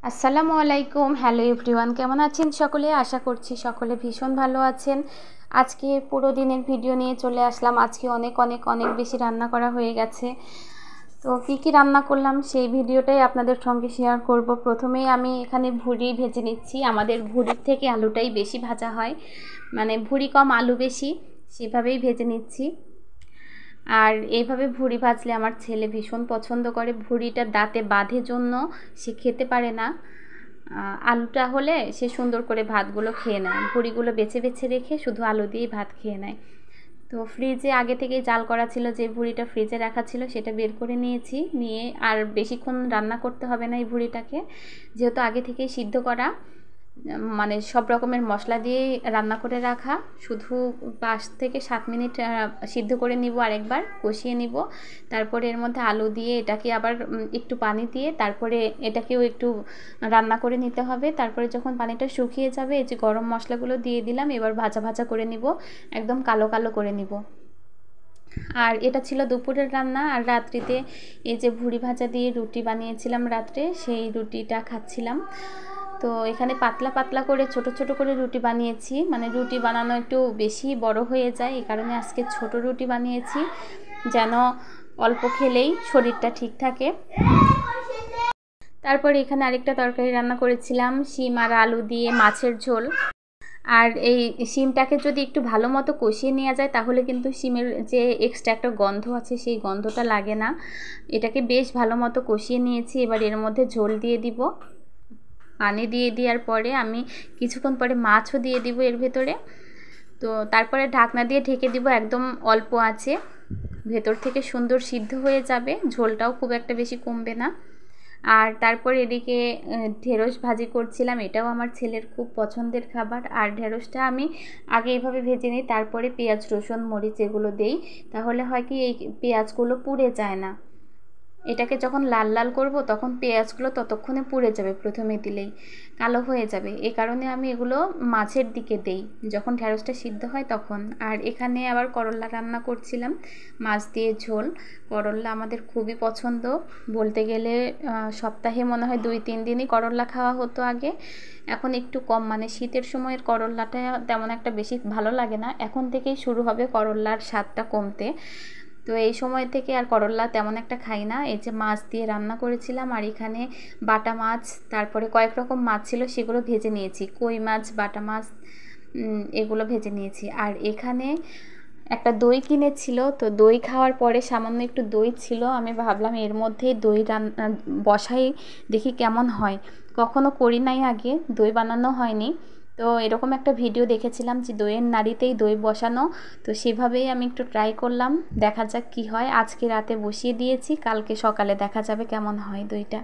আসসালামু আলাইকুম। Hello everyone, কেমন আছেন সকলে? আশা করছি সকলে ভীষণ ভালো আছেন। আজকে পুরো দিনের ভিডিও নিয়ে চলে আসলাম। আজকে অনেক অনেক অনেক বেশি রান্না করা হয়ে গেছে। তো কী রান্না করলাম সেই ভিডিওটাই আপনাদের সঙ্গে শেয়ার করব। প্রথমেই আমি এখানে ভুড়ি ভেজে নিচ্ছি। আমাদের ভুড়ির থেকে আলুটাই বেশি ভাজা হয়, মানে ভুড়ি কম আলু বেশি, সেভাবেই ভেজে নিচ্ছি। আর এইভাবে ভুড়ি ভাজলে আমার ছেলে ভীষণ পছন্দ করে। ভুড়িটা দাঁতে বাঁধে জন্য সে খেতে পারে না। আলুটা হলে সে সুন্দর করে ভাতগুলো খেয়ে নেয়, ভুড়িগুলো বেছে বেছে রেখে শুধু আলু দিয়েই ভাত খেয়ে নেয়। তো ফ্রিজে আগে থেকেই জাল করা ছিল, যে ভুড়িটা ফ্রিজে রাখা ছিল সেটা বের করে নিয়েছি। নিয়ে আর বেশিক্ষণ রান্না করতে হবে না এই ভুড়িটাকে, যেহেতু আগে থেকেই সিদ্ধ করা, মানে সব রকমের মশলা দিয়ে রান্না করে রাখা। শুধু 5 থেকে 7 মিনিট সিদ্ধ করে নিব, আরেকবার কষিয়ে নিব। তারপরে এর মধ্যে আলু দিয়ে এটাকে আবার একটু পানি দিয়ে তারপরে এটাকেও একটু রান্না করে নিতে হবে। তারপরে যখন পানিটা শুকিয়ে যাবে, এই যে গরম মশলাগুলো দিয়ে দিলাম, এবার ভাজা ভাজা করে নিব, একদম কালো কালো করে নিব। আর এটা ছিল দুপুরের রান্না। আর রাত্রিতে এই যে ভুড়ি ভাজা দিয়ে রুটি বানিয়েছিলাম রাত্রে, সেই রুটিটা খাচ্ছিলাম। তো এখানে পাতলা পাতলা করে ছোট ছোট করে রুটি বানিয়েছি, মানে রুটি বানানো একটু বেশি বড় হয়ে যায়, এই কারণে আজকে ছোট রুটি বানিয়েছি, যেন অল্প খেলেই শরীরটা ঠিক থাকে। তারপর এখানে আরেকটা তরকারি রান্না করেছিলাম, শিম আর আলু দিয়ে মাছের ঝোল। আর এই শিমটাকে যদি একটু ভালো মতো কষিয়ে নেওয়া যায়, তাহলে কিন্তু শিমের যে এক্সট্রা একটা গন্ধ আছে সেই গন্ধটা লাগে না। এটাকে বেশ ভালো মতো কষিয়ে নিয়েছি। এবার এর মধ্যে ঝোল দিয়ে দিব। পানি দিয়ে দেওয়ার পরে আমি কিছুক্ষণ পরে মাছও দিয়ে দিব এর ভেতরে। তো তারপরে ঢাকনা দিয়ে ঢেকে দিব একদম অল্প আঁচে, ভেতর থেকে সুন্দর সিদ্ধ হয়ে যাবে, ঝোলটাও খুব একটা বেশি কমবে না। আর তারপর এদিকে ঢেঁড়স ভাজি করছিলাম, এটাও আমার ছেলের খুব পছন্দের খাবার। আর ঢেঁড়সটা আমি আগে এইভাবে ভেজে নিই, তারপরে পেঁয়াজ রসুন মরিচ এগুলো দেই, তাহলে হয় কি এই পেঁয়াজগুলো পুড়ে যায় না। এটাকে যখন লাল লাল করব তখন পেঁয়াজগুলো ততক্ষণে পুড়ে যাবে, প্রথমে দিলেই কালো হয়ে যাবে। এই কারণে আমি এগুলো মাঝের দিকে দেই, যখন ঢেঁড়সটা সিদ্ধ হয় তখন। আর এখানে আবার করলা রান্না করছিলাম, মাছ দিয়ে ঝোল। করলা আমাদের খুবই পছন্দ, বলতে গেলে সপ্তাহে মনে হয় 2-3 দিনই করলা খাওয়া হতো আগে। এখন একটু কম, মানে শীতের সময়ের করলাটা তেমন একটা বেশি ভালো লাগে না। এখন থেকেই শুরু হবে করলার স্বাদটা কমতে। তো এই সময় থেকে আর করলা তেমন একটা খাই না। এই যে মাছ দিয়ে রান্না করেছিলাম, আর এখানে বাটা মাছ, তারপরে কয়েক রকম মাছ ছিল সেগুলো ভেজে নিয়েছি, কই মাছ, বাটা মাছ, এগুলো ভেজে নিয়েছি। আর এখানে একটা দই কিনেছিল, তো দই খাওয়ার পরে সামান্য একটু দই ছিল, আমি ভাবলাম এর মধ্যেই দই বসাই, দেখি কেমন হয়। কখনো করি নাই আগে, দই বানানো হয়নি। তো এরকম একটা ভিডিও দেখেছিলাম যে দইয়ের নাড়িতেই দই বসানো, তো সেভাবেই আমি একটু ট্রাই করলাম, দেখা যাক কি হয়। আজকে রাতে বসিয়ে দিয়েছি, কালকে সকালে দেখা যাবে কেমন হয় দইটা।